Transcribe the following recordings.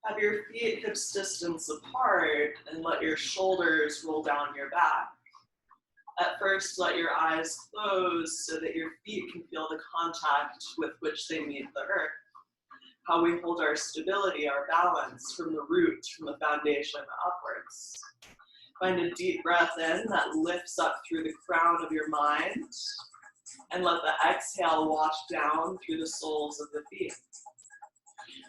Have your feet hips distance apart and let your shoulders roll down your back. At first, let your eyes close so that your feet can feel the contact with which they meet the earth. How we hold our stability, our balance from the root, from the foundation upwards. Find a deep breath in that lifts up through the crown of your mind, and let the exhale wash down through the soles of the feet.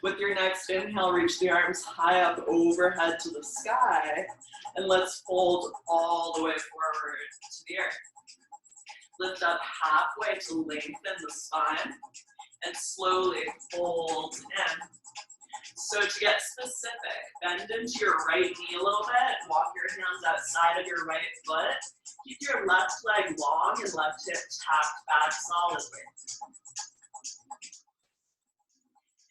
With your next inhale, reach the arms high up overhead to the sky, and let's fold all the way forward to the earth. Lift up halfway to lengthen the spine, and slowly fold in. So to get specific, bend into your right knee a little bit, walk your hands outside of your right foot, keep your left leg long and left hip tapped back solidly.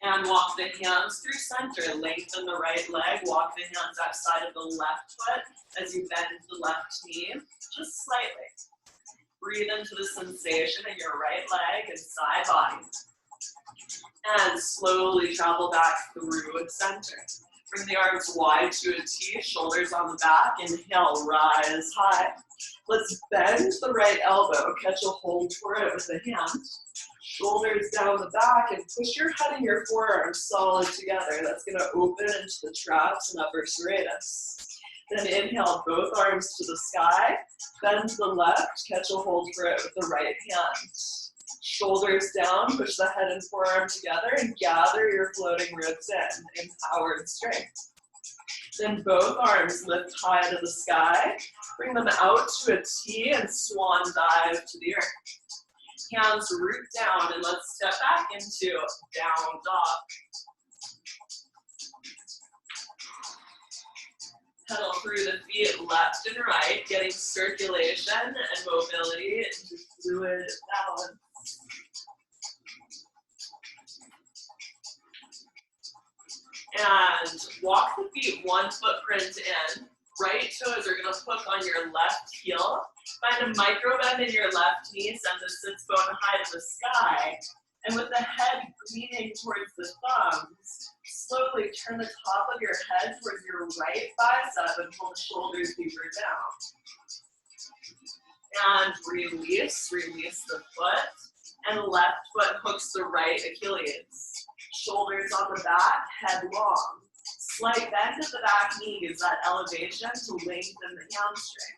And walk the hands through center, lengthen the right leg, walk the hands outside of the left foot as you bend the left knee, just slightly. Breathe into the sensation in your right leg and side body. And slowly travel back through and center. Bring the arms wide to a T, shoulders on the back. Inhale, rise high. Let's bend the right elbow, catch a hold for it with the hand. Shoulders down the back and push your head and your forearms solid together. That's going to open into the traps and upper serratus. Then inhale, both arms to the sky. Bend to the left, catch a hold for it with the right hand. Shoulders down, push the head and forearm together and gather your floating ribs in, empowered strength. Then both arms lift high to the sky, bring them out to a T and swan dive to the earth. Hands root down and let's step back into down dog. Pedal through the feet left and right, getting circulation and mobility into fluid balance. And walk the feet one footprint in. Right toes are going to hook on your left heel. Find a micro bend in your left knee, send the sits bone high to the sky. And with the head leaning towards the thumbs, slowly turn the top of your head towards your right bicep and pull the shoulders deeper down. And release the foot. And left foot hooks the right Achilles. Shoulders on the back, head long. Slight bend at the back knee gives that elevation to lengthen the hamstring.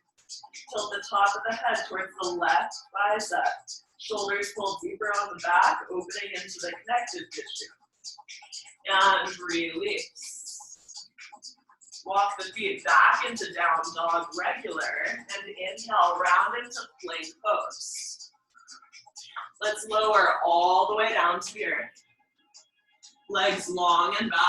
Tilt the top of the head towards the left bicep. Shoulders pull deeper on the back, opening into the connective tissue. And release. Walk the feet back into down dog regular, and inhale, round into plank pose. Let's lower all the way down to the earth. Legs long and back.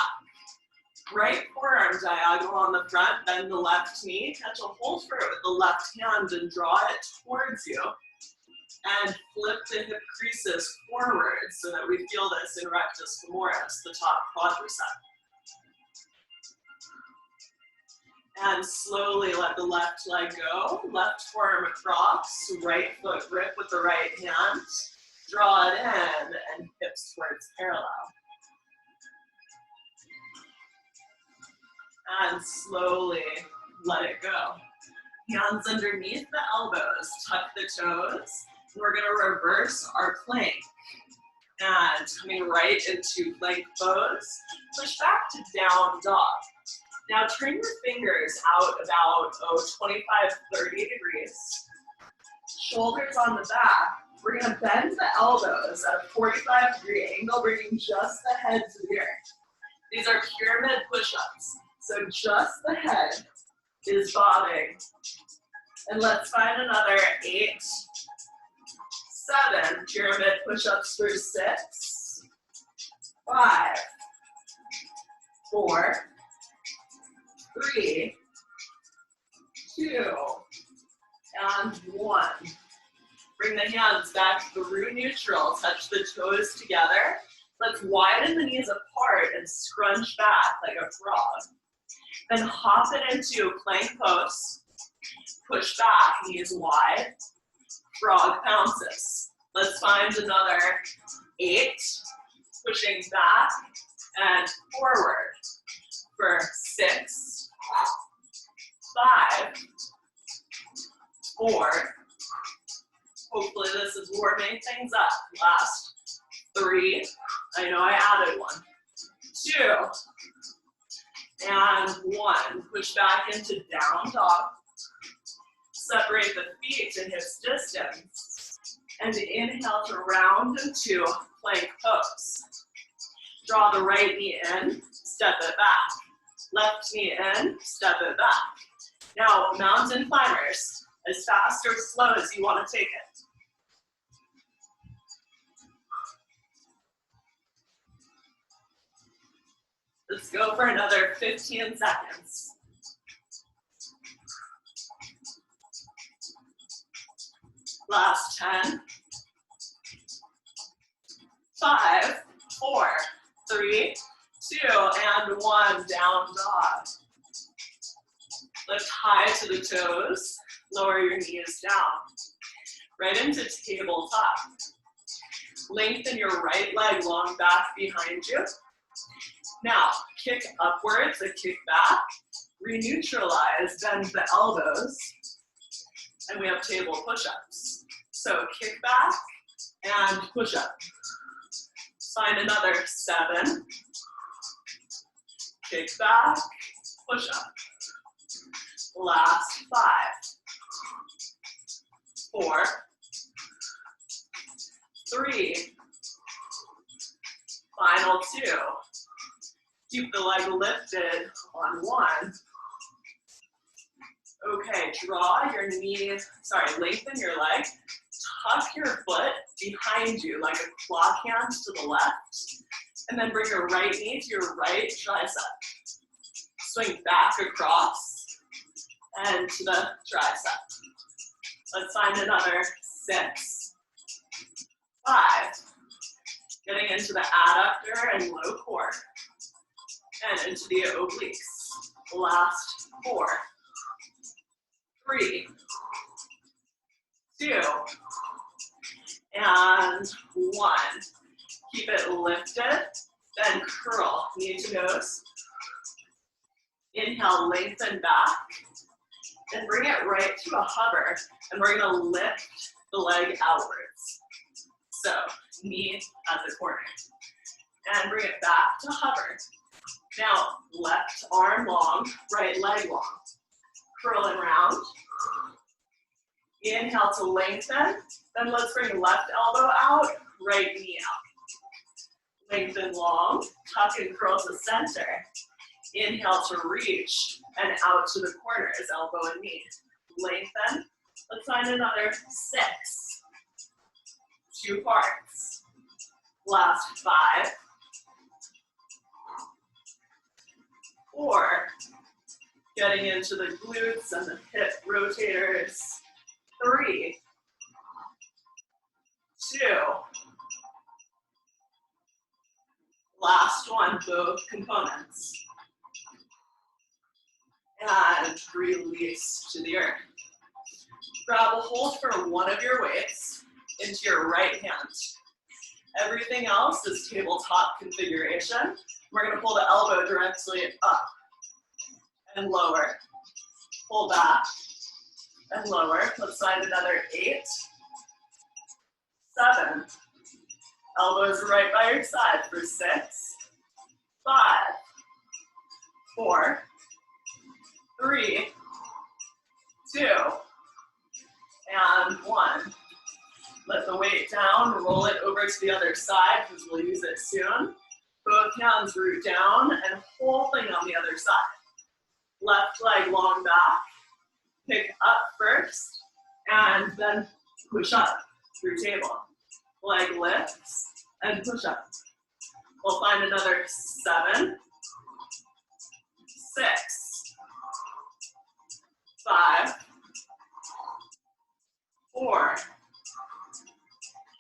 Right forearm diagonal on the front, bend the left knee, catch a hold for it with the left hand and draw it towards you. And flip the hip creases forward so that we feel this in rectus femoris, the top quadricep. And slowly let the left leg go, left forearm across, right foot grip with the right hand. Draw it in and hips towards parallel. And slowly let it go. Hands underneath the elbows, tuck the toes. And we're going to reverse our plank. And coming right into plank pose, push back to down dog. Now turn your fingers out about 25, 30 degrees. Shoulders on the back. We're going to bend the elbows at a 45-degree angle, bringing just the head to the earth. These are pyramid push-ups. So just the head is bobbing. And let's find another 8, 7 pyramid push-ups for 6, 5, 4, 3, 2, and 1. Bring the hands back through neutral. Touch the toes together. Let's widen the knees apart and scrunch back like a frog. Then hop it into plank pose. Push back, knees wide. Frog bounces. Let's find another 8. Pushing back and forward. for 6, 5, 4. Hopefully this is warming things up. Last 3. I know I added 1. 2. And 1. Push back into down dog. Separate the feet to hips distance. And inhale to round into plank pose. Draw the right knee in, step it back. Left knee in, step it back. Now, mountain climbers, as fast or slow as you want to take it. Let's go for another 15 seconds. Last 10. 5, 4, 3, 2, and 1. Down dog. Lift high to the toes. Lower your knees down. Right into tabletop. Lengthen your right leg long back behind you. Now, kick upwards, a kick back. Re-neutralize, bend the elbows. And we have table push-ups. So kick back and push up. Find another 7. Kick back, push up. Last 5. 4. 3. Final 2. Keep the leg lifted on 1. Okay, draw your knee, lengthen your leg. Tuck your foot behind you like a clock hand to the left. And then bring your right knee to your right tricep. Swing back across and to the tricep. Let's find another 6. 5. Getting into the adductor and low core. And into the obliques. Last 4. 3, 2, and 1. Keep it lifted, then curl, knee to nose. Inhale, lengthen back, and bring it right to a hover, and we're gonna lift the leg outwards. So, knee at the corner. And bring it back to hover. Now, left arm long, right leg long. Curl and round. Inhale to lengthen. Then let's bring left elbow out, right knee out. Lengthen long, tuck and curl to center. Inhale to reach and out to the corners, elbow and knee. Lengthen. Let's find another 6. 2 parts. Last 5. 4. Getting into the glutes and the hip rotators. 3, 2. Last one, both components. And release to the earth. Grab a hold for one of your weights into your right hand. Everything else is tabletop configuration. We're going to pull the elbow directly up and lower. Pull back and lower. Let's find another 8, 7. Elbows right by your side for 6, 5, 4, 3, 2, and 1. Let the weight down, roll it over to the other side because we'll use it soon. Both hands root down and whole thing on the other side. Left leg long back, pick up first, and then push up through table. Leg lifts and push up. We'll find another 7, 6, 5, 4.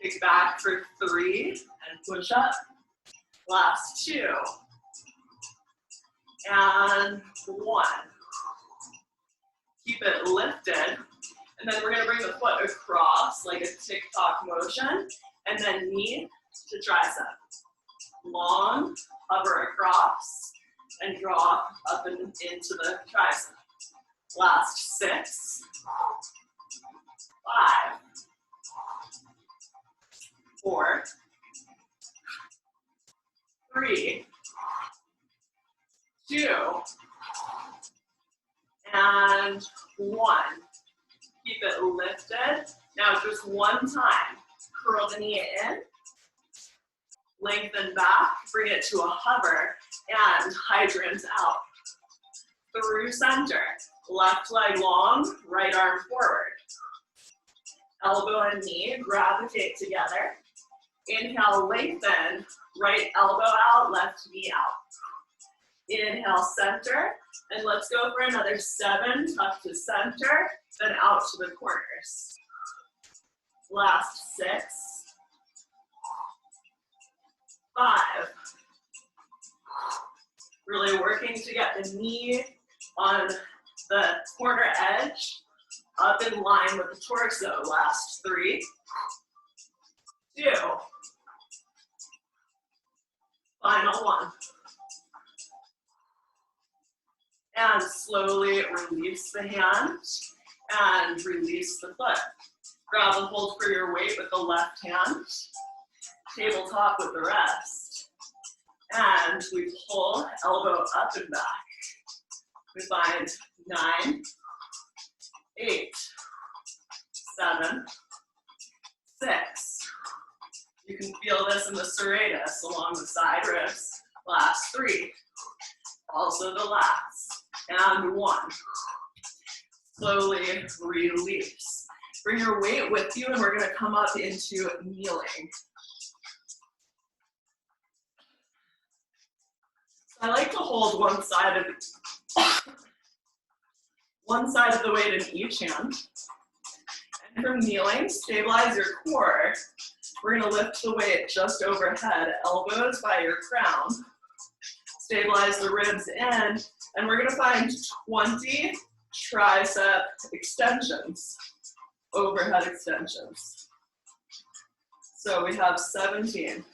Kick back for 3 and push up. Last 2. And 1. Keep it lifted. And then we're going to bring the foot across like a tick-tock motion. And then knee to tricep. Long, hover across. and draw up and into the tricep. Last 6, 5, 4, 3, 2, and 1. Keep it lifted. Now just one time, curl the knee in, lengthen back, bring it to a hover, and hydrant out. Through center, left leg long, right arm forward. Elbow and knee gravitate together. Inhale, lengthen, right elbow out, left knee out. Inhale, center, and let's go for another 7, tuck to center, then out to the corners. Last 6, 5. Really working to get the knee on the corner edge, up in line with the torso. Last 3, 2, final 1. And slowly release the hand and release the foot. Grab and hold for your weight with the left hand. Tabletop with the rest. And we pull elbow up and back. We find 9, 8, 7, 6. You can feel this in the serratus along the side ribs. Last 3. Also the last. And 1. Slowly release. Bring your weight with you and we're going to come up into kneeling. I like to hold one side of the weight in each hand. And from kneeling, stabilize your core. We're going to lift the weight just overhead, elbows by your crown. Stabilize the ribs in, and we're going to find 20 tricep extensions, overhead extensions. So we have 17.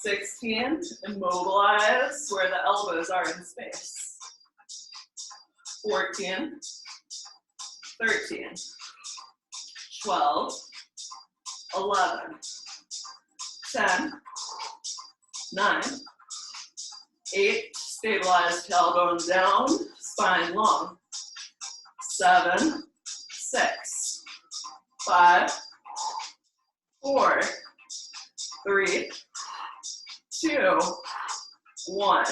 16, immobilize where the elbows are in space. 14, 13, 12, 11, 10, 9, 8, stabilize tailbone down, spine long. 7, 6, 5, 4, 3, 2, 1.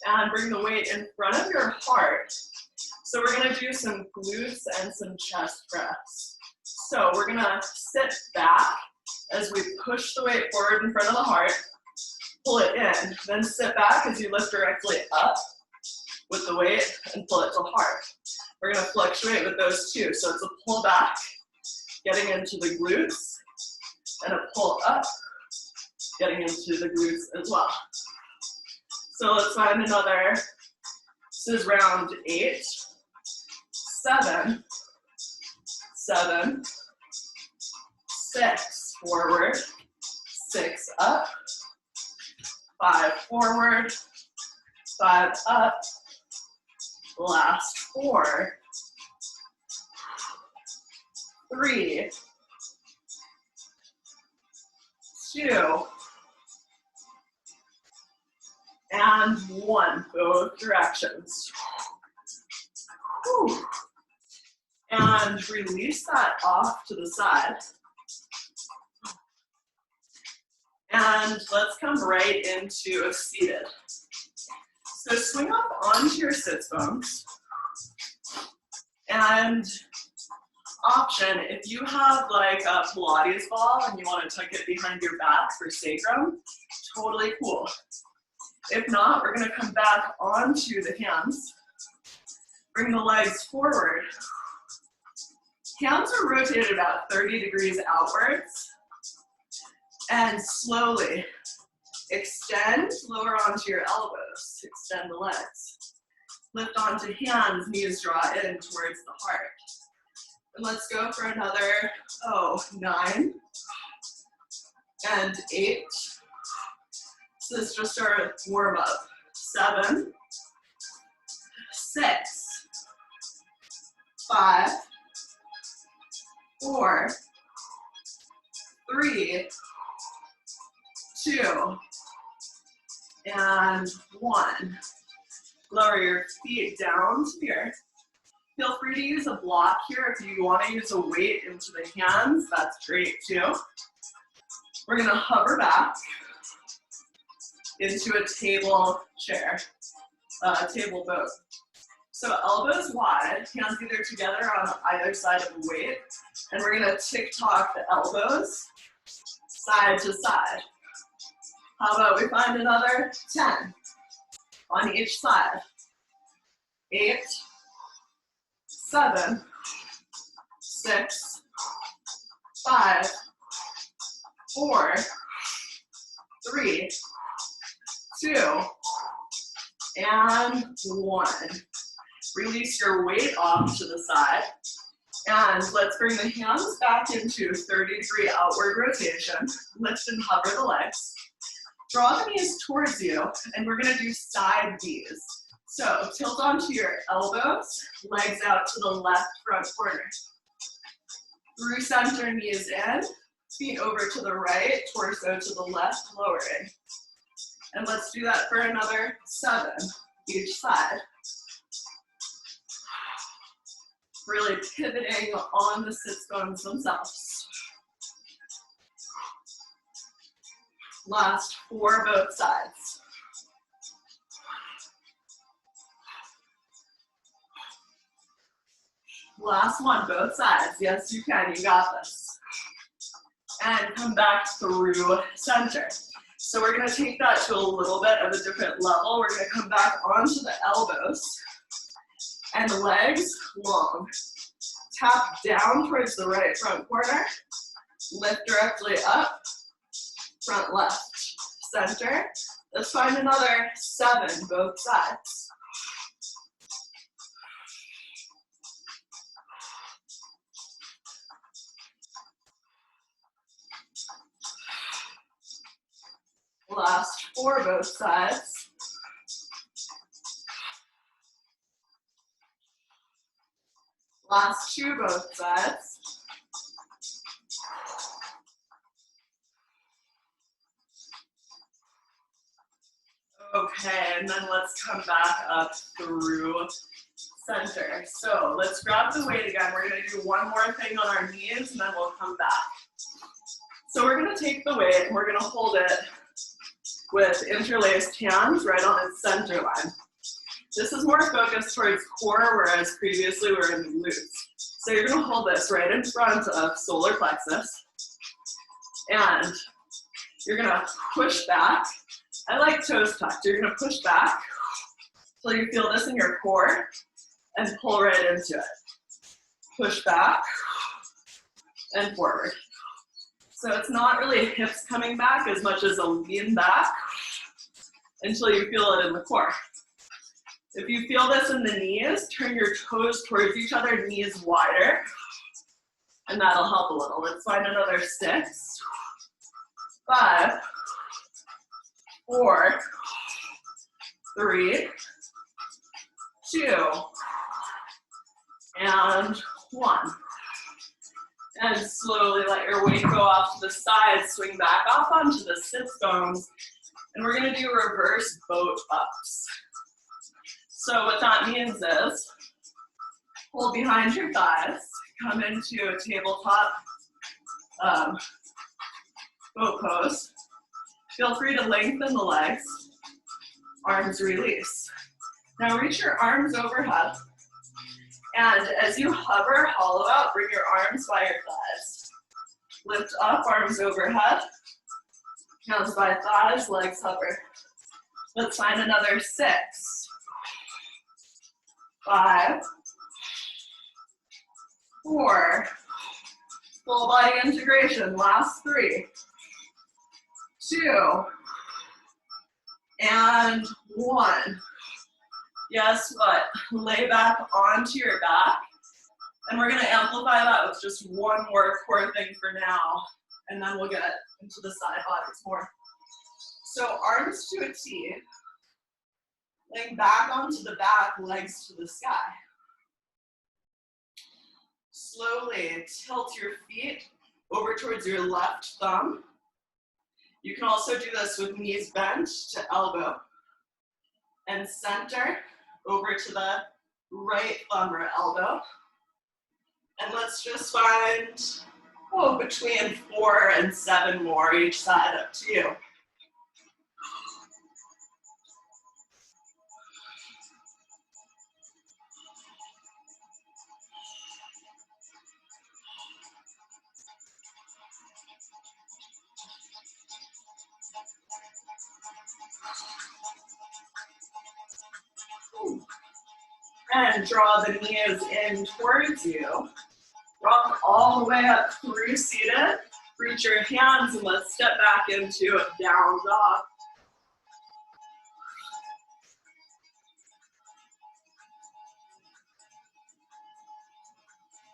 And bring the weight in front of your heart. So we're going to do some glutes and some chest press. So we're going to sit back as we push the weight forward in front of the heart, pull it in, then sit back as you lift directly up with the weight and pull it to heart. We're going to fluctuate with those two. So it's a pull back, getting into the glutes, and a pull up, getting into the glutes as well. So let's find another. This is round 8, 7, 7, 6, forward, 6 up, 5 forward, 5 up, last 4, 3, 2, and 1, both directions. Whew. And release that off to the side. And let's come right into a seated. So swing up onto your sits bones. And option, if you have like a Pilates ball and you want to tuck it behind your back for sacrum, totally cool. If not, we're going to come back onto the hands. Bring the legs forward. Hands are rotated about 30 degrees outwards. And slowly extend, lower onto your elbows. Extend the legs. Lift onto hands, knees draw in towards the heart. And let's go for another, 9 and 8. This is just our warm up. 7, 6, 5, 4, 3, 2, and 1. Lower your feet down to the earth. Feel free to use a block here. If you want to use a weight into the hands, that's great too. We're going to hover back into a table chair, table boat. So elbows wide, hands either together on either side of the weight, and we're going to tick-tock the elbows side to side. How about we find another 10 on each side? 8, 7, 6, 5, 4, 3, 2, and 1. Release your weight off to the side. And let's bring the hands back into 30-degree outward rotation. Lift and hover the legs. Draw the knees towards you, and we're going to do side V's. So tilt onto your elbows, legs out to the left front corner. Through center, knees in, feet over to the right, torso to the left, lowering. And let's do that for another 7 each side. Really pivoting on the sits bones themselves. Last 4, both sides. Last one, both sides. Yes, you can, you got this. And come back through center. So we're gonna take that to a little bit of a different level. We're gonna come back onto the elbows and legs long. Tap down towards the right front corner. Lift directly up, front left, center. Let's find another 7, both sides. Last 4, both sides. Last 2, both sides. Okay, and then let's come back up through center. So let's grab the weight again. We're gonna do one more thing on our knees, and then we'll come back. So we're gonna take the weight, and we're gonna hold it with interlaced hands right on its center line. This is more focused towards core, whereas previously we were in the glutes. So you're gonna hold this right in front of solar plexus, and you're gonna push back. I like toes tucked. You're gonna push back till you feel this in your core and pull right into it. Push back and forward. So it's not really hips coming back as much as a lean back until you feel it in the core. If you feel this in the knees, turn your toes towards each other, knees wider, and that'll help a little. Let's find another 6, 5, 4, 3, 2, and 1. And slowly let your weight go off to the side, swing back off onto the sits bones, and we're gonna do reverse boat ups. So what that means is, hold behind your thighs, come into a tabletop boat pose. Feel free to lengthen the legs, arms release. Now reach your arms overhead, and as you hover, hollow out, bring your arms by your thighs. Lift up, arms overhead, hands by thighs, legs hover. Let's find another 6, 5, 4, full body integration, last 3, 2, and 1. Guess what? Lay back onto your back, and we're gonna amplify that with just one more core thing for now, and then we'll get into the side bodies more. So arms to a T, Laying back onto the back, legs to the sky. Slowly tilt your feet over towards your left thumb. You can also do this with knees bent to elbow. And center over to the right thumb or elbow. And let's just find, between 4 and 7 more each side, up to you. And draw the knees in towards you. Rock all the way up through seated. Reach your hands and let's step back into a down dog.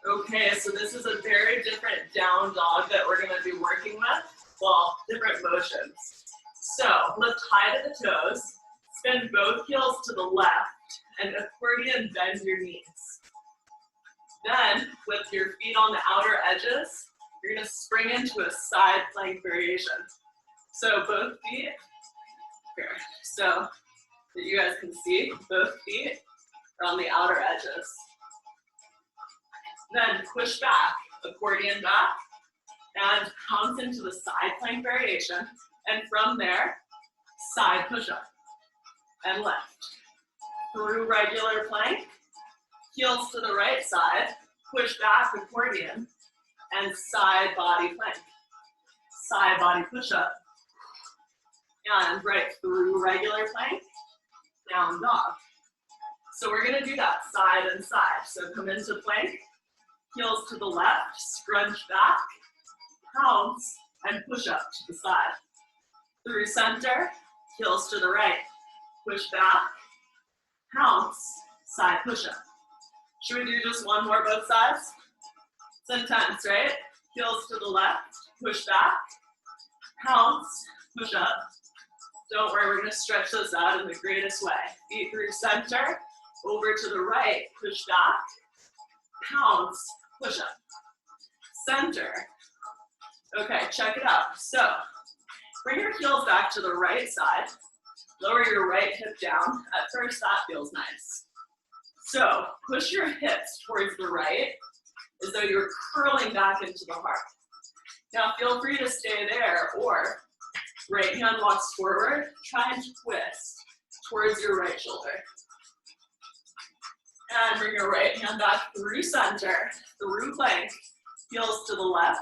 Okay, so this is a very different down dog that we're gonna be working with. Well, different motions. So lift high to the toes, spin both heels to the left, and accordion bend your knees. Then, with your feet on the outer edges, you're gonna spring into a side plank variation. So both feet, here, so that you guys can see, both feet are on the outer edges. Then push back, accordion back, and pounce into the side plank variation. And from there, side push-up and lift. Through regular plank, heels to the right side, push back, accordion, and side body plank. Side body push-up. And right through regular plank, down dog. So we're gonna do that side and side. So come into plank, heels to the left, scrunch back, pounce, and push up to the side. Through center, heels to the right, push back, pounce, side push-up. Should we do just one more both sides? It's intense, right? Heels to the left, push back, pounce, push up. Don't worry, we're gonna stretch those out in the greatest way. Feet through center, over to the right, push back, pounce, push up. Center. Okay, check it out. So, bring your heels back to the right side. Lower your right hip down. At first, that feels nice. So, push your hips towards the right as though you're curling back into the heart. Now, feel free to stay there, or right hand walks forward. Try and twist towards your right shoulder. And bring your right hand back through center, through plank, heels to the left.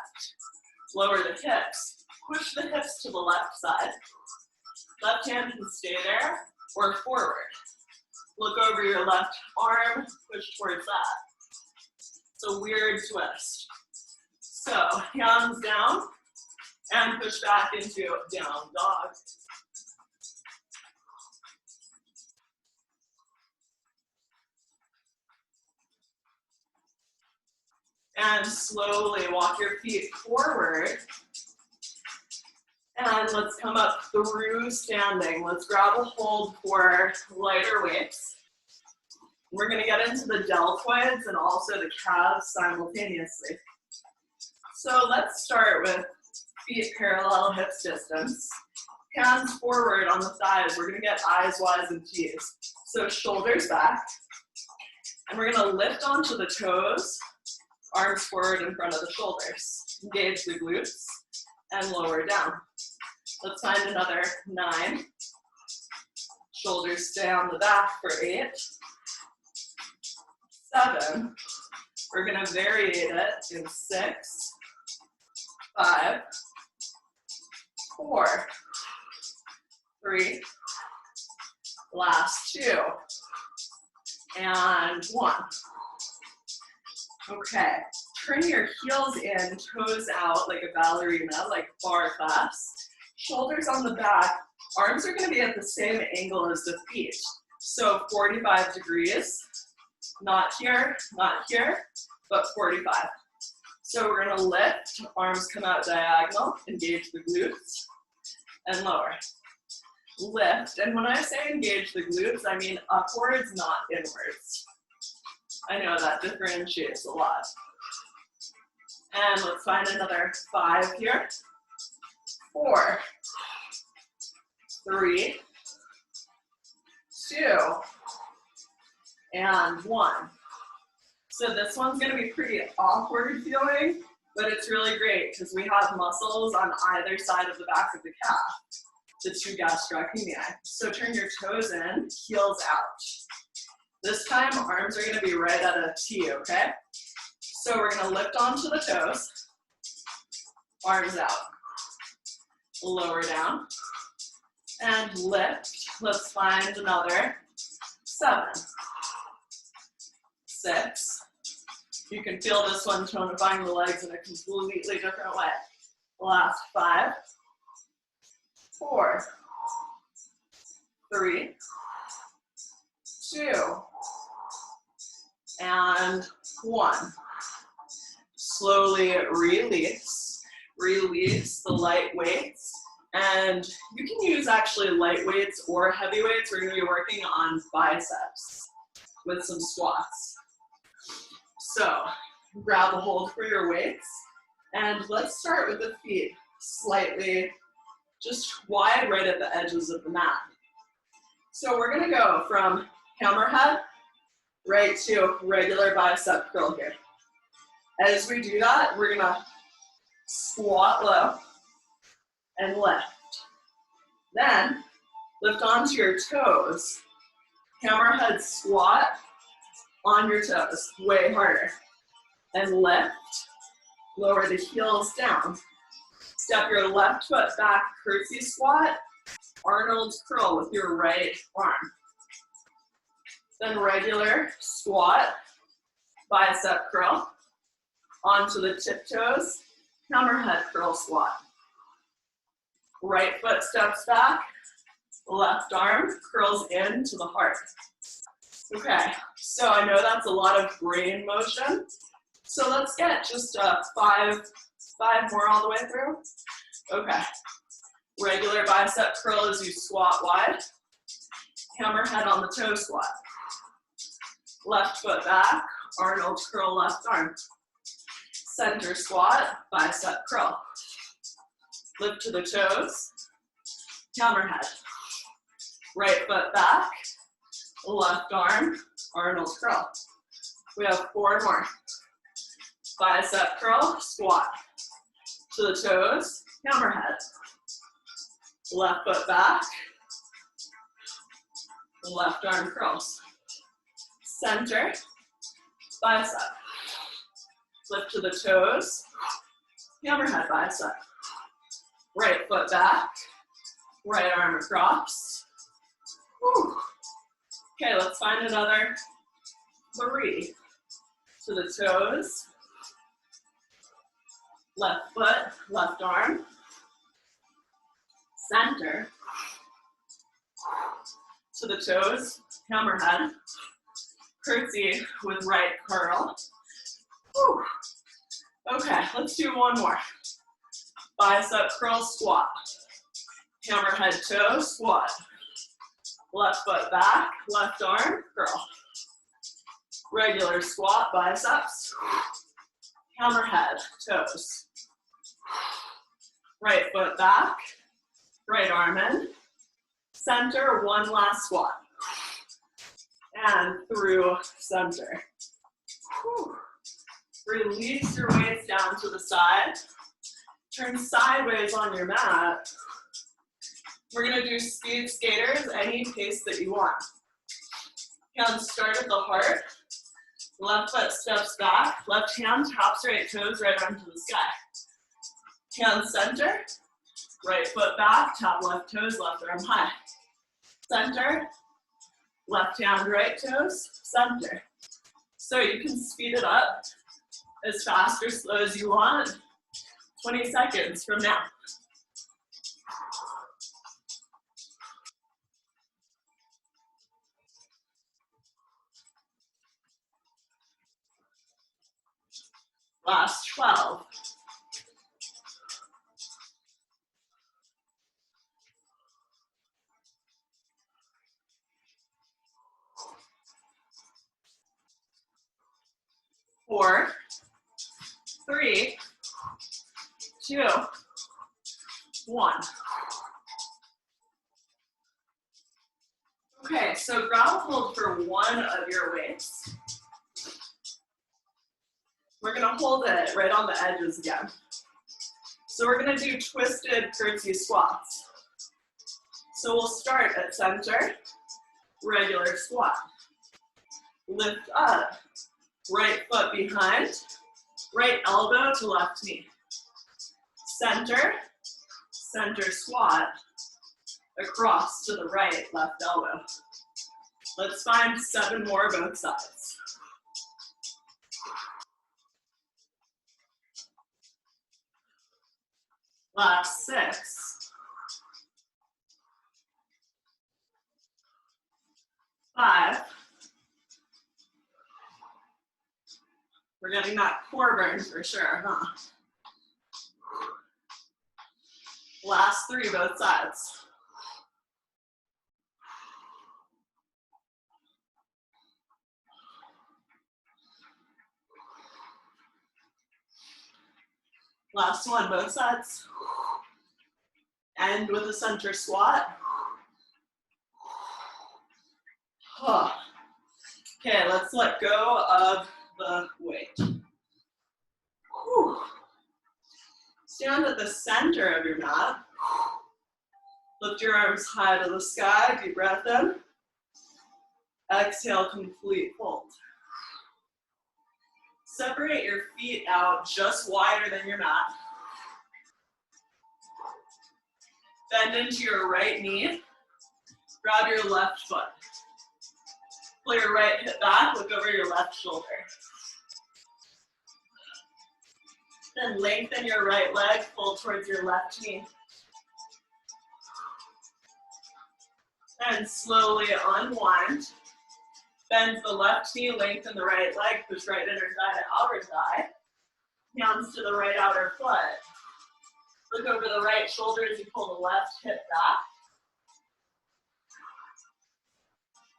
Lower the hips. Push the hips to the left side. Left hand can stay there or forward. Look over your left arm, push towards that. It's a weird twist. So hands down and push back into down dog. And slowly walk your feet forward. And let's come up through standing. Let's grab a hold for lighter weights. We're gonna get into the deltoids and also the calves simultaneously. So let's start with feet parallel, hips distance. Hands forward on the thighs. We're gonna get eyes, Ys, and Ts. So shoulders back. And we're gonna lift onto the toes, arms forward in front of the shoulders. Engage the glutes and lower down. Let's find another 9. Shoulders stay on the back for 8. 7. We're gonna variate it in 6, 5, 4, 3, last 2, and 1. Okay, turn your heels in, toes out like a ballerina, like bar class. Shoulders on the back, arms are gonna be at the same angle as the feet. So 45 degrees, not here, but 45. So we're gonna lift, arms come out diagonal, engage the glutes, and lower. lift. And when I say engage the glutes, I mean upwards, not inwards. I know that differentiates a lot. And let's find another 5 here. 4, 3, 2, and 1. So this one's going to be pretty awkward feeling, but it's really great because we have muscles on either side of the back of the calf, the 2 gastrocnemiae. So turn your toes in, heels out. This time, arms are going to be right at a T, okay? So we're going to lift onto the toes, arms out, lower down, and lift. Let's find another 7, 6. You can feel this one tonifying the legs in a completely different way. Last 5, 4, 3, 2, and 1. Slowly release. Release the light weights. And you can use actually light weights or heavy weights. We're going to be working on biceps with some squats. So grab a hold for your weights. And let's start with the feet slightly just wide right at the edges of the mat. So we're going to go from hammerhead right to regular bicep curl here. As we do that, we're going to squat low and lift. Then lift onto your toes. Hammerhead squat on your toes, way harder. And lift, lower the heels down. Step your left foot back, curtsy squat, Arnold curl with your right arm. Then regular squat, bicep curl, onto the tiptoes, hammerhead curl squat. Right foot steps back, left arm curls into the heart. Okay, so I know that's a lot of brain motion. So let's get just 5 more all the way through. Okay, regular bicep curl as you squat wide. Hammerhead on the toe squat. Left foot back, Arnold curl left arm. Center squat, bicep curl. Lift to the toes, hammerhead. Right foot back, left arm, Arnold curl. We have 4 more. Bicep curl, squat. To the toes, hammerhead. Left foot back, left arm curls. Center, bicep. Lift to the toes, hammerhead bicep. Right foot back, right arm across. Whew. Okay, let's find another 3. To the toes, left foot, left arm. Center, to the toes, hammerhead. Curtsy with right curl. Whew. Okay, let's do 1 more. Bicep curl squat. Hammerhead toe squat. Left foot back, left arm curl. Regular squat biceps. Hammerhead toes. Right foot back, right arm in. Center, 1 last squat. And through center. Whew. Release your weights down to the side. Turn sideways on your mat. We're going to do speed skaters, any pace that you want. Hands start at the heart. Left foot steps back. Left hand taps right toes, right arm to the sky. Hand center. Right foot back. Tap left toes, left arm high. Center. Left hand, right toes, center. So you can speed it up as fast or slow as you want. 20 seconds from now. Last 12. 4, 3, 2, 1. Okay, so grab a hold for one of your weights. We're gonna hold it right on the edges again. So we're gonna do twisted curtsy squats. So we'll start at center, regular squat. Lift up, right foot behind, right elbow to left knee. Center, center squat, across to the right, left elbow. Let's find 7 more both sides. Last 6. 5. We're getting that core burn for sure, huh? Last 3, both sides. Last 1, both sides. End with a center squat. Okay, let's let go of the weight. Whew. Stand at the center of your mat. Lift your arms high to the sky, deep breath in. Exhale, complete fold. Separate your feet out just wider than your mat. Bend into your right knee. Grab your left foot. Pull your right hip back, look over your left shoulder. Then lengthen your right leg, fold towards your left knee. And slowly unwind. Bend the left knee, lengthen the right leg, push right inner thigh to outer thigh. Hands to the right outer foot. Look over the right shoulder as you pull the left hip back.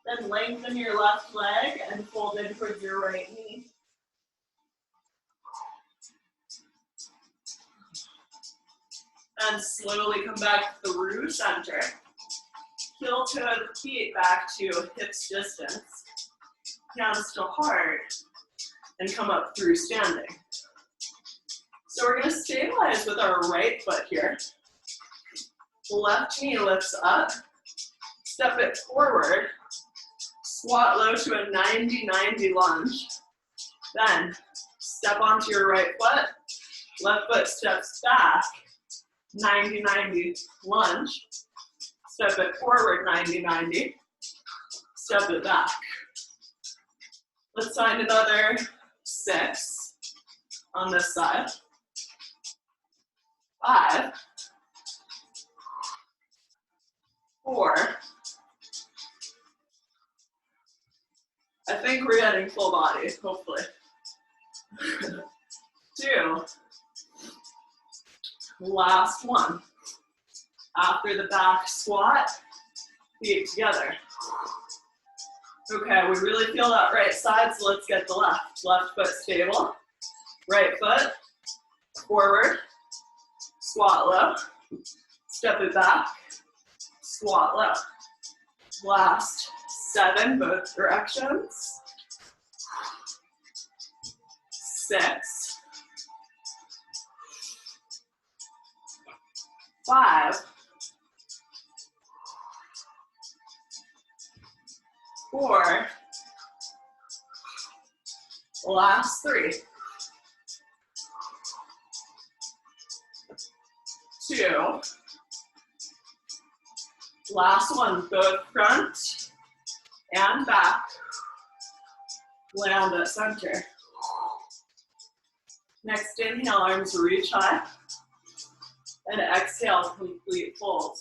Then lengthen your left leg and fold in towards your right knee. And slowly come back through center. Heel-toed feet back to hips distance. Hands to heart. And come up through standing. So we're going to stabilize with our right foot here. Left knee lifts up. Step it forward. Squat low to a 90-90 lunge. Then step onto your right foot. Left foot steps back. 90-90 lunge. Step it forward, 90-90. Step it back. Let's find another 6 on this side. 5. 4. I think we're getting full body, hopefully. 2. Last 1. After the back squat, feet together. Okay, we really feel that right side, so let's get the left. Left foot stable. Right foot forward. Squat low. Step it back. Squat low. Last 7, both directions. 6. 5. 4. Last 3. 2. Last 1, both front and back. Land at center. Next inhale, arms reach high. And exhale, complete fold.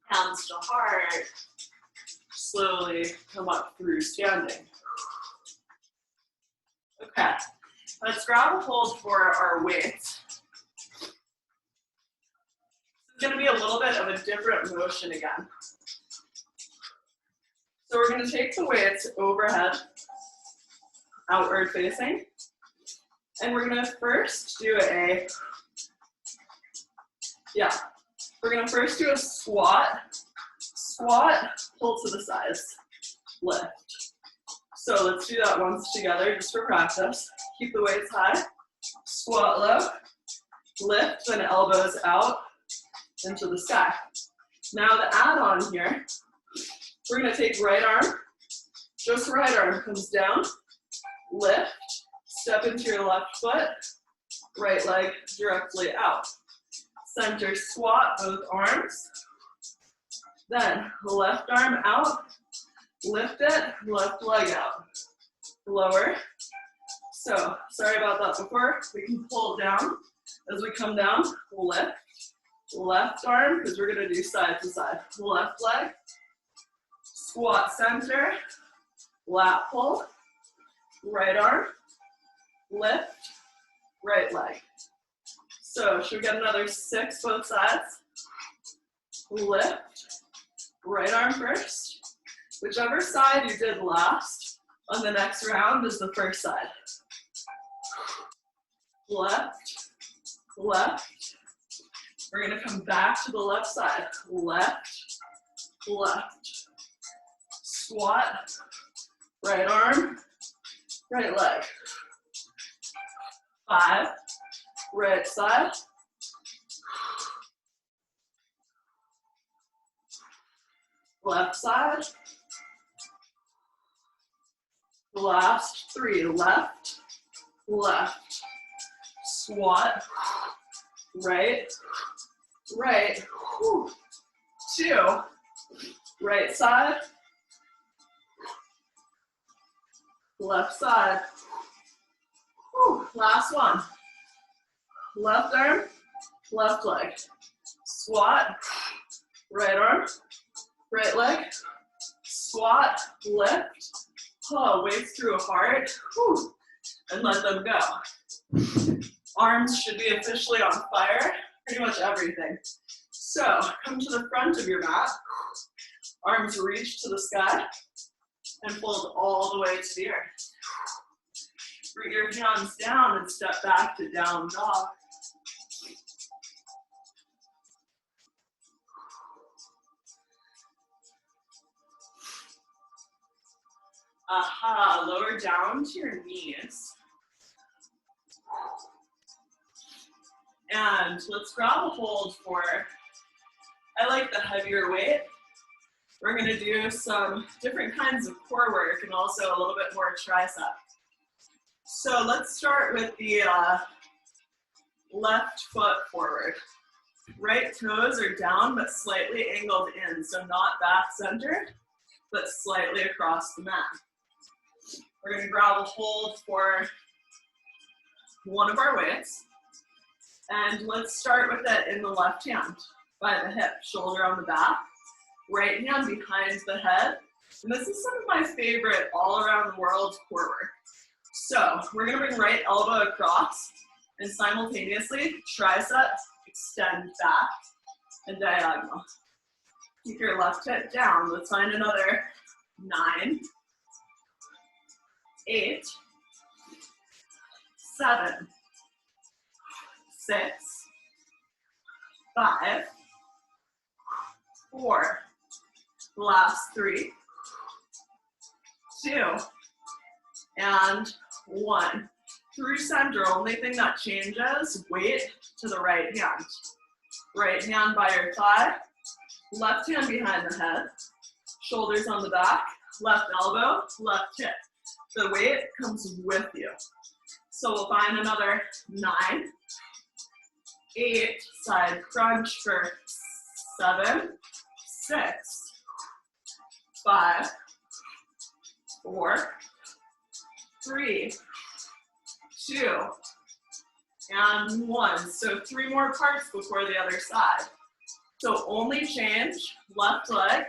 Hands to heart. Slowly come up through standing. Okay, let's grab a hold for our weights. It's going to be a little bit of a different motion again. So we're gonna take the weights overhead, outward facing, and we're gonna first do a squat, pull to the sides, lift. So let's do that once together just for practice. Keep the weights high, squat low, lift, then elbows out into the sky. Now the add-on here, we're gonna take right arm, just right arm comes down, lift, step into your left foot, right leg directly out. Center squat, both arms. Then left arm out, lift it, left leg out. Lower. So, sorry about that before. We can pull it down. As we come down, lift. Left arm, because we're gonna do side to side. Left leg, squat center, lat pull, right arm, lift, right leg. So should we get another 6 both sides? Lift, right arm first. Whichever side you did last on the next round is the first side. Left, left. We're gonna come back to the left side. Left, left. Squat, right arm, right leg. 5, right side. Left side. Last 3, left, left. Squat, right, right. 2, right side. Left side. Last one. Left arm, left leg. Squat, right arm, right leg. Squat, lift. Weights through a heart. And let them go. Arms should be officially on fire. Pretty much everything. So, come to the front of your mat. Arms reach to the sky. And fold all the way to the earth. Bring your hands down and step back to down dog. Aha, lower down to your knees. And let's grab a hold for, I like the heavier weight. We're gonna do some different kinds of core work and also a little bit more tricep. So let's start with the left foot forward. Right toes are down but slightly angled in, so not back centered, but slightly across the mat. We're gonna grab a hold for one of our weights. And let's start with it in the left hand by the hip, shoulder on the back. Right hand behind the head. And this is some of my favorite all around the world core work. So we're gonna bring right elbow across and simultaneously tricep, extend back and diagonal. Keep your left hip down. Let's find another 9, 8, 7, 6, 5, 4, last 3, 2, and 1. Through center, only thing that changes, weight to the right hand. Right hand by your thigh, left hand behind the head, shoulders on the back, left elbow, left hip. The weight comes with you. So we'll find another 9, 8, side crunch for 7, 6, 5, 4, 3, 2, and 1. So 3 more parts before the other side. So only change left leg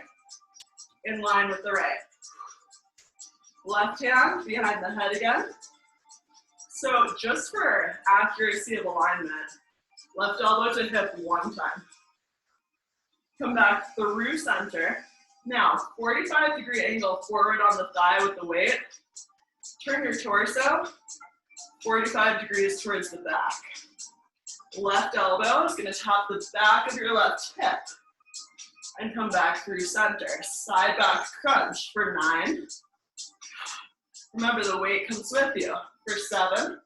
in line with the right. Left hand behind the head again. So just for accuracy of alignment, left elbow to hip 1 time. Come back through center. Now, 45-degree angle forward on the thigh with the weight. Turn your torso 45 degrees towards the back. Left elbow is going to tap the back of your left hip and come back through center. Side back crunch for 9. Remember, the weight comes with you for 7,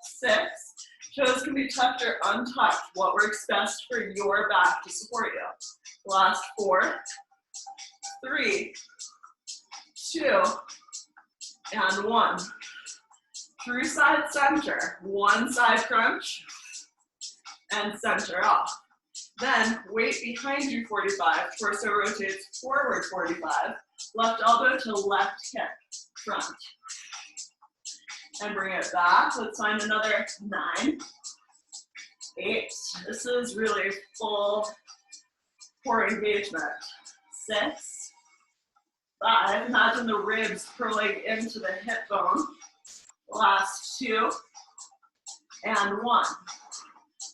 6. Toes can be tucked or untucked. What works best for your back to support you. Last 4, 3, 2, and 1. Through side center, one side crunch, and center off. Then weight behind you 45, torso rotates forward 45, left elbow to left hip, front. And bring it back. Let's find another 9, 8. This is really full core engagement. 6, 5. Imagine the ribs curling into the hip bone. Last 2, and 1.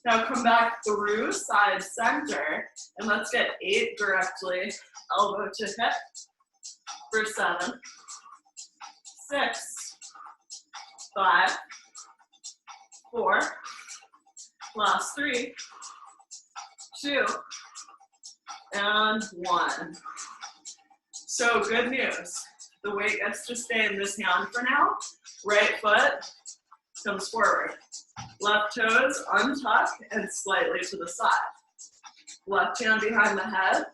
Now come back through side center, and let's get 8 directly, elbow to hip for 7, 6, 5, 4, last 3, 2, and 1. So good news. The weight gets to stay in this hand for now. Right foot comes forward. Left toes untuck and slightly to the side. Left hand behind the head.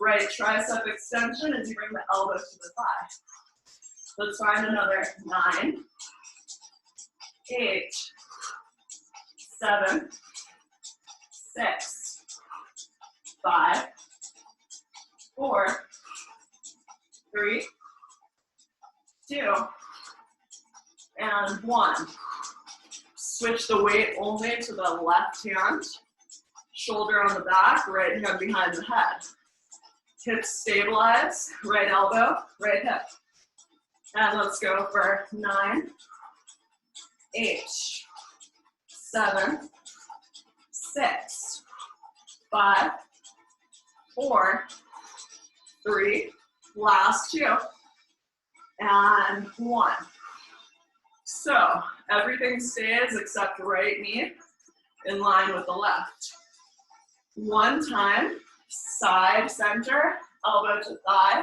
Right tricep extension as you bring the elbow to the thigh. Let's find another 9, 8, 7, 6, 5, 4, 3, 2, and 1. Switch the weight only to the left hand. Shoulder on the back, right hand behind the head. Hips stabilize, right elbow, right hip. And let's go for 9, 8, 7, 6, 5, 4, 3, last 2, and 1. So everything stays except right knee in line with the left. One time, side center, elbow to thigh,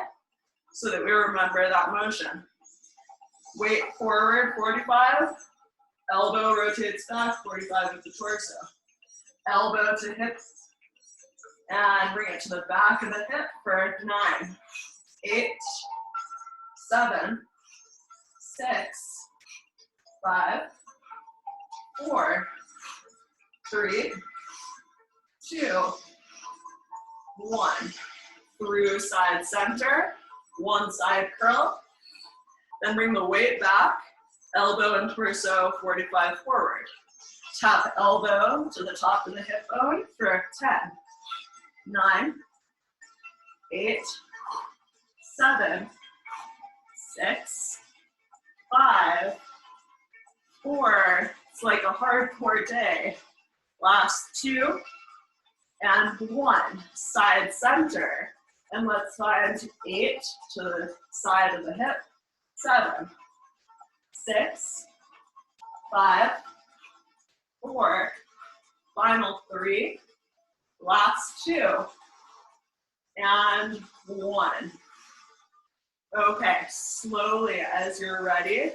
so that we remember that motion. Weight forward 45, elbow rotates back 45 with the torso. Elbow to hip, and bring it to the back of the hip for 9, 8, 7, 6, 5, 4, 3, 2, 1. Through side center, one side curl. Then bring the weight back, elbow and torso 45 forward. Tap elbow to the top of the hip bone for 10, 9, 8, 7, 6, 5, 4, it's like a hardcore day. Last 2, and 1. Side center. And let's find 8 to the side of the hip. 7, 6, 5, 4, final 3, last 2, and 1. Okay, slowly as you're ready,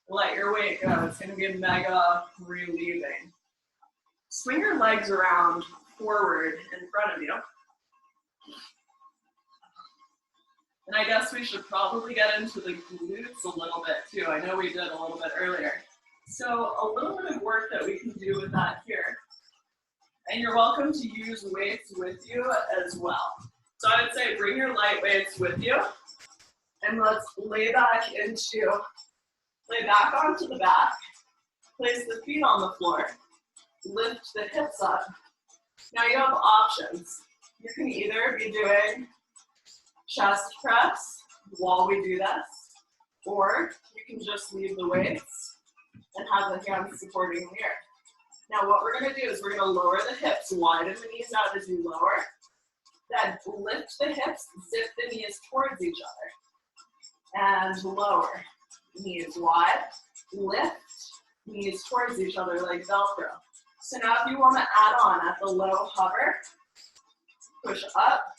let your weight go. It's going to be mega relieving. Swing your legs around forward in front of you. And I guess we should probably get into the glutes a little bit too. I know we did a little bit earlier. So a little bit of work that we can do with that here. And you're welcome to use weights with you as well. So I would say bring your light weights with you. And let's lay back onto the back. Place the feet on the floor. Lift the hips up. Now you have options. You can either be doing chest press while we do this, or you can just leave the weights and have the hands supporting the ear. Now what we're going to do is we're going to lower the hips, widen the knees out as you lower, Then lift the hips, zip the knees towards each other. And lower. Knees wide. Lift, knees towards each other like Velcro. So now if you want to add on at the low hover, push up,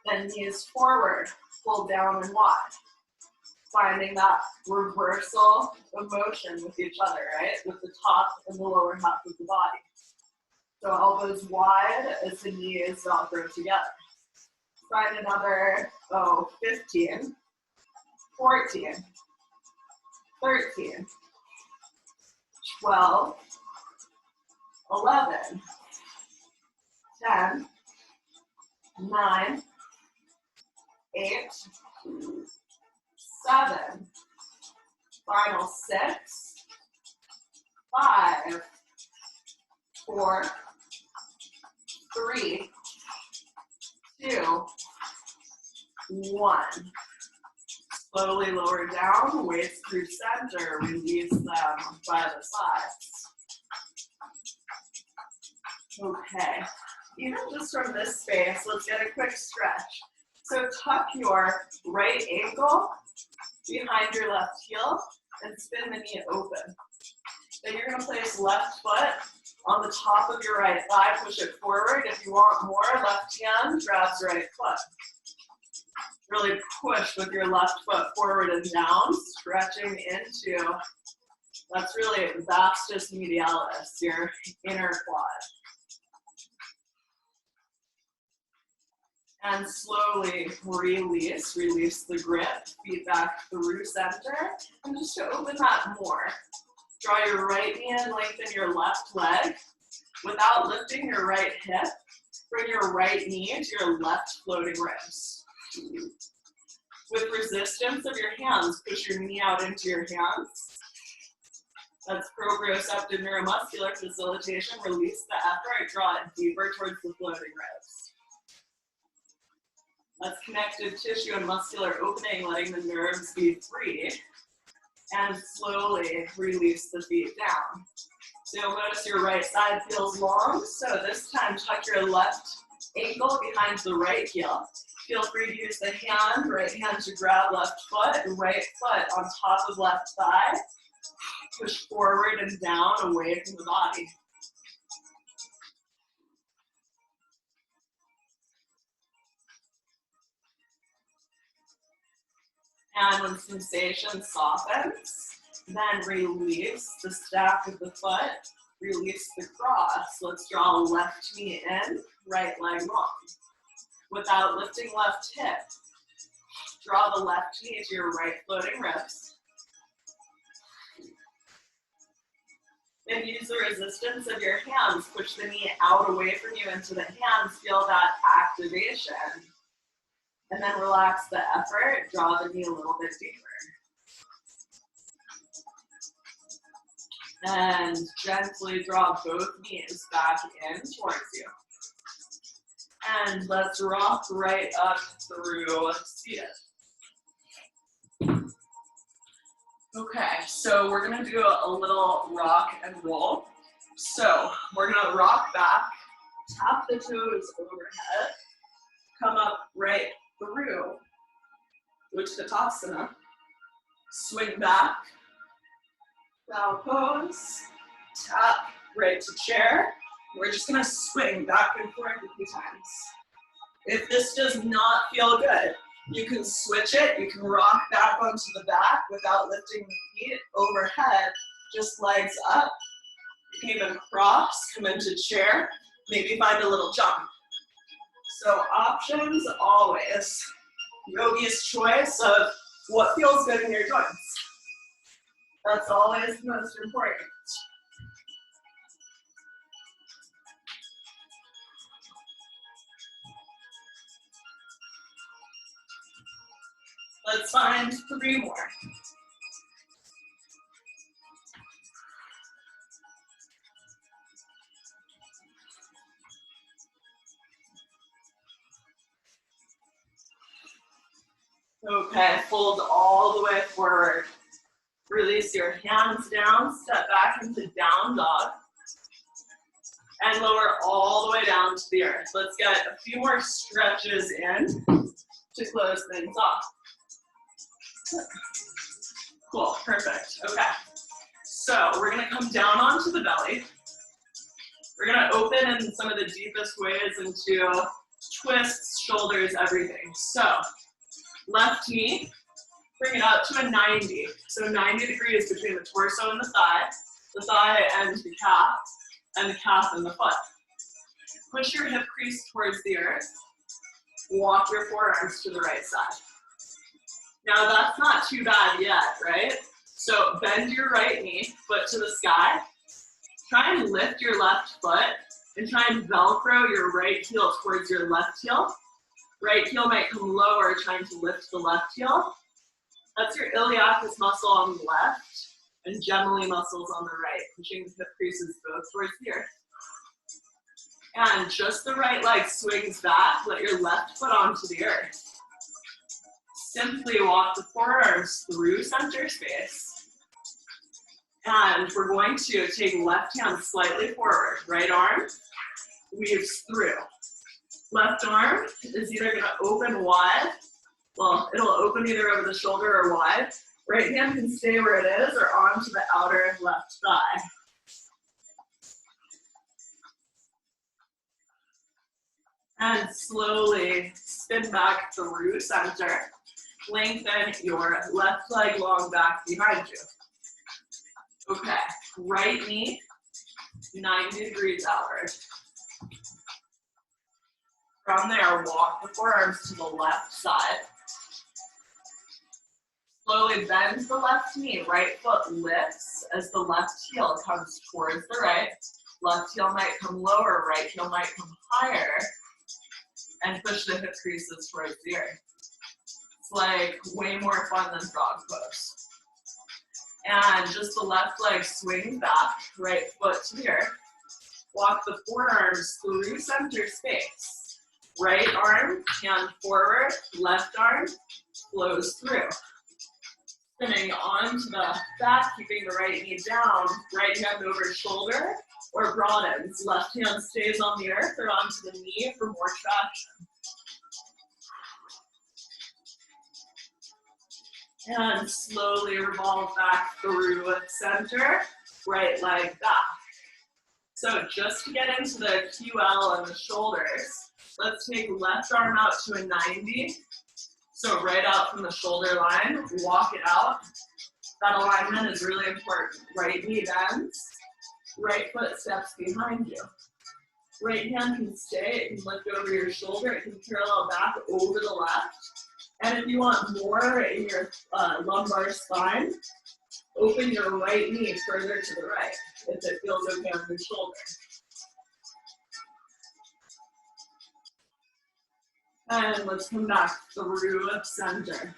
then knees forward, pull down and wide. Finding that reversal of motion with each other, right? With the top and the lower half of the body. So elbows wide as the knees Velcro together. Find another, 15, 14, 13, 12, 11, 10, 9, 8, 7, final 6, 5, 4, 3, 2, 1. Slowly lower down, weights through center, release them by the sides. Okay, even just from this space, let's get a quick stretch. So tuck your right ankle behind your left heel and spin the knee open. Then you're gonna place left foot on the top of your right thigh, push it forward. If you want more, left hand grabs right foot. Really push with your left foot forward and down, stretching into, that's really vastus medialis, your inner quad. And slowly release the grip, feet back through center. And just to open that more, draw your right knee and lengthen your left leg. Without lifting your right hip, bring your right knee to your left floating ribs. With resistance of your hands, push your knee out into your hands. That's proprioceptive neuromuscular facilitation. Release the effort, draw it deeper towards the floating ribs. That's connective tissue and muscular opening, letting the nerves be free. And slowly release the feet down. So you'll notice your right side feels long. So this time, tuck your left ankle behind the right heel. Feel free to use the hand, right hand to grab left foot, and right foot on top of left thigh. Push forward and down away from the body. And when sensation softens, then release the stack of the foot, release the cross. Let's draw left knee in, right leg long. Without lifting left hip, draw the left knee to your right floating ribs. Then use the resistance of your hands, push the knee out away from you into the hands, feel that activation. And then relax the effort, draw the knee a little bit deeper. And gently draw both knees back in towards you. And let's rock right up through seated. Okay, so we're gonna do a little rock and roll. So we're gonna rock back, tap the toes overhead, come up right through Utkatasana, swing back, bow pose, tap right to chair. We're just gonna swing back and forth a few times. If this does not feel good, you can switch it. You can rock back onto the back without lifting the feet overhead, just legs up. You can even cross, come into chair, maybe find a little jump. So options always. Yogi's choice of what feels good in your joints. That's always the most important. Let's find 3 more. Okay, fold all the way forward. Release your hands down, step back into down dog. and lower all the way down to the earth. Let's get a few more stretches in to close things off. Cool, perfect, okay. So we're gonna come down onto the belly. We're gonna open in some of the deepest ways into twists, shoulders, everything. So left knee, bring it up to a 90. So 90 degrees between the torso and the thigh and the calf and the foot. Push your hip crease towards the earth. Walk your forearms to the right side. Now that's not too bad yet, right? So bend your right knee, foot to the sky. Try and lift your left foot and try and Velcro your right heel towards your left heel. Right heel might come lower, trying to lift the left heel. That's your iliacus muscle on the left and gemini muscles on the right, pushing the hip creases both towards the earth. And just the right leg swings back, let your left foot onto the earth. Simply walk the forearms through center space. And we're going to take left hand slightly forward, right arm weaves through. Left arm is either gonna open wide, well, it'll open either over the shoulder or wide. Right hand can stay where it is or onto the outer left thigh. And slowly spin back through center. Lengthen your left leg long back behind you. Okay, right knee, 90 degrees outward. From there, walk the forearms to the left side. Slowly bend the left knee, right foot lifts as the left heel comes towards the right. Left heel might come lower, right heel might come higher. And push the hip creases towards the earth. It's like way more fun than frog pose. And just the left leg swings back, right foot to the earth. Walk the forearms through center space. Right arm, hand forward, left arm flows through. Spinning onto the back, keeping the right knee down, right hand over shoulder, or broadens. Left hand stays on the earth or onto the knee for more traction. And slowly revolve back through center, right leg back. So just to get into the QL and the shoulders, let's take left arm out to a 90. So right out from the shoulder line, walk it out. That alignment is really important. Right knee bends, right foot steps behind you. Right hand can stay, it can lift over your shoulder, it can parallel back over the left. And if you want more in your lumbar spine, open your right knee further to the right, if it feels okay on your shoulder. And let's come back through center.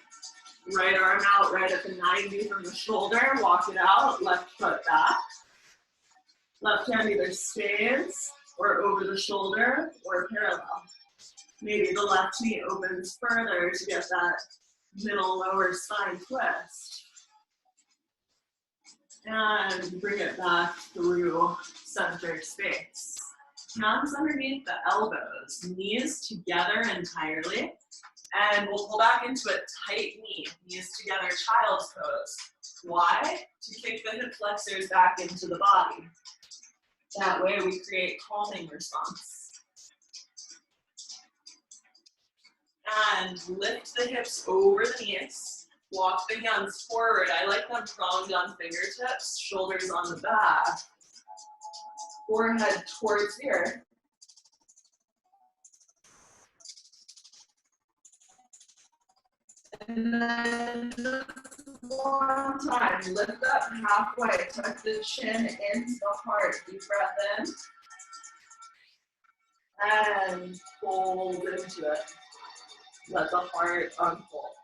Right arm out, right at the 90 from the shoulder, walk it out, left foot back. Left hand either stays, or over the shoulder, or parallel. Maybe the left knee opens further to get that middle lower spine twist. And bring it back through center space. Hands underneath the elbows, knees together entirely. And we'll pull back into a tight knee, knees together, child's pose. Why? To kick the hip flexors back into the body. That way we create calming response. And lift the hips over the knees. Walk the hands forward. I like them pronged on fingertips, shoulders on the back. Forehead towards the earth. And then just one time, lift up halfway, tuck the chin into the heart. Deep breath in. And fold into it. Let the heart unfold.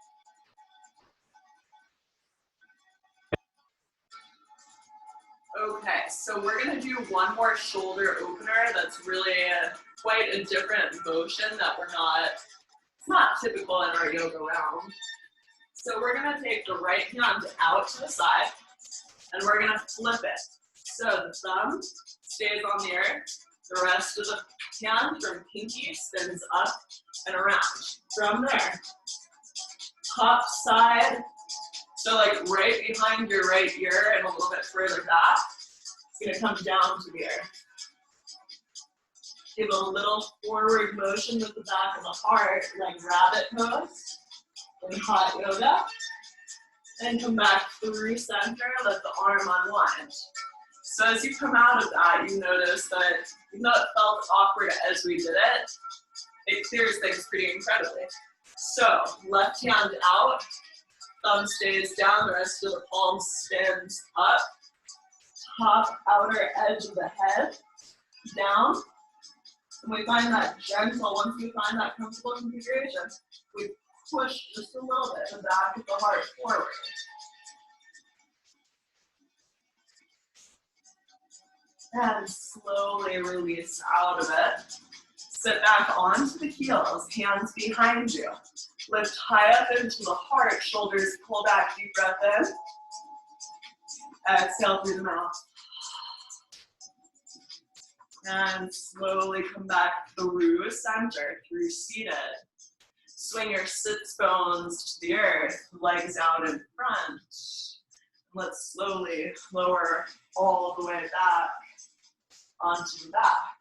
Okay, so we're gonna do one more shoulder opener that's really quite a different motion that it's not typical in our yoga realm. So we're gonna take the right hand out to the side and we're gonna flip it. So the thumb stays on the earth, The rest of the hand from pinky spins up and around. From there, top side, so like right behind your right ear and a little bit further back. It's gonna come down to the earth. Give a little forward motion with the back of the heart, like rabbit pose in hot yoga. And come back through center, let the arm unwind. So as you come out of that, you notice that even though it felt awkward as we did it, it clears things pretty incredibly. So left hand out, thumb stays down, the rest of the palm spins up. Top outer edge of the head, down. And we find that gentle, once we find that comfortable configuration, we push just a little bit the back of the heart forward. And slowly release out of it. Sit back onto the heels, hands behind you. Lift high up into the heart, shoulders pull back, deep breath in. Exhale through the mouth. And slowly come back through center, through seated. Swing your sits bones to the earth, legs out in front. Let's slowly lower all the way back onto the back.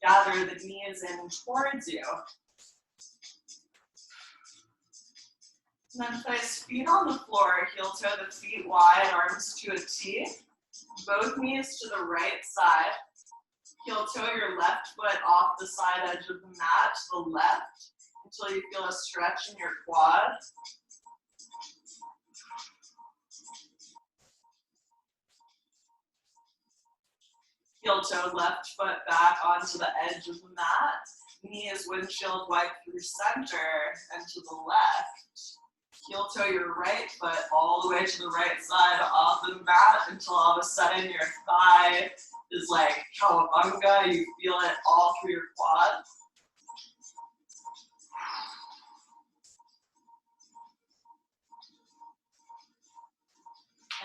Gather the knees in towards you. And then place feet on the floor, heel toe the feet wide, arms to a T. Both knees to the right side. Heel toe your left foot off the side edge of the mat to the left until you feel a stretch in your quad. Heel toe left foot back onto the edge of the mat. Knee is windshield wide through center and to the left. Heel toe your right foot all the way to the right side off the mat until all of a sudden your thigh is like cowabunga. You feel it all through your quad.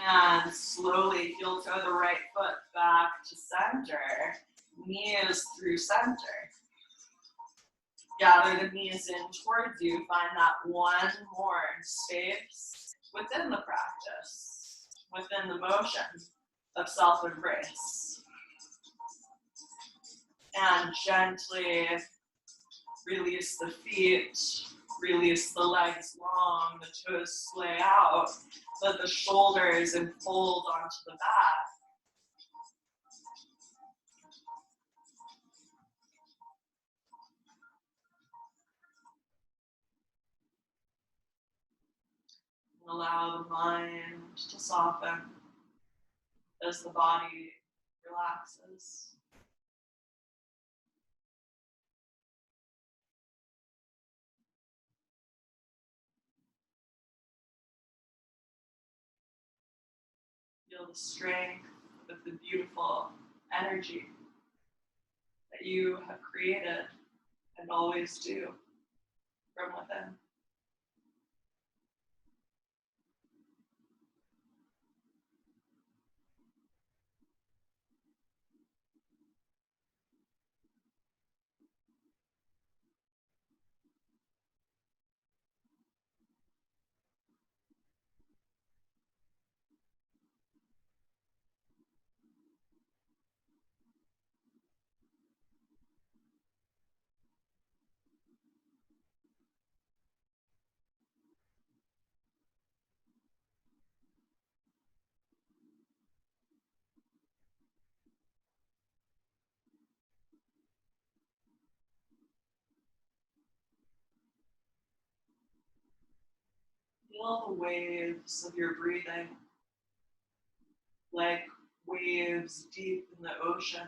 And slowly heel toe the right foot back to center. Knees through center. Gather the knees in towards you. Find that one more space within the practice, within the motion of self-embrace. And gently release the feet, release the legs long, the toes splay out. Let the shoulders enfold onto the back. Allow the mind to soften as the body relaxes. Feel the strength of the beautiful energy that you have created and always do from within. Feel the waves of your breathing, like waves deep in the ocean.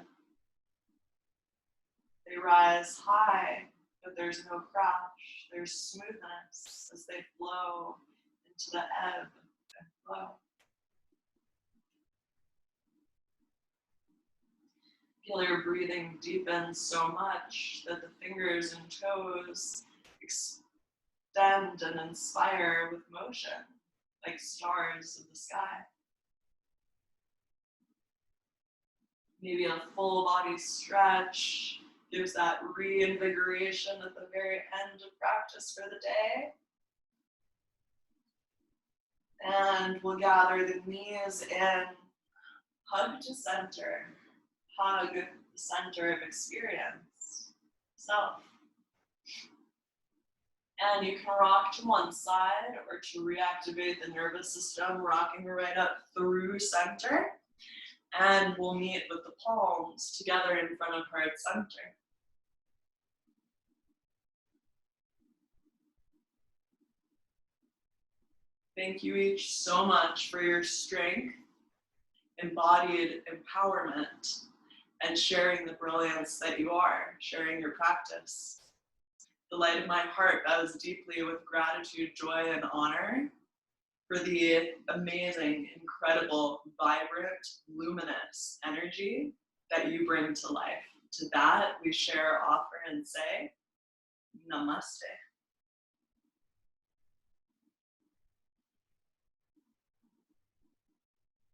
They rise high, but there's no crash. There's smoothness as they flow into the ebb and flow. Feel your breathing deepen so much that the fingers and toes extend and inspire with motion, like stars of the sky. Maybe a full body stretch gives that reinvigoration at the very end of practice for the day. And we'll gather the knees in, hug to center, hug the center of experience, self. And you can rock to one side or to reactivate the nervous system, rocking right up through center. And we'll meet with the palms together in front of heart center. Thank you each so much for your strength, embodied empowerment, and sharing the brilliance that you are, sharing your practice. The light of my heart bows deeply with gratitude, joy, and honor for the amazing, incredible, vibrant, luminous energy that you bring to life. To that, we share, offer, and say, Namaste.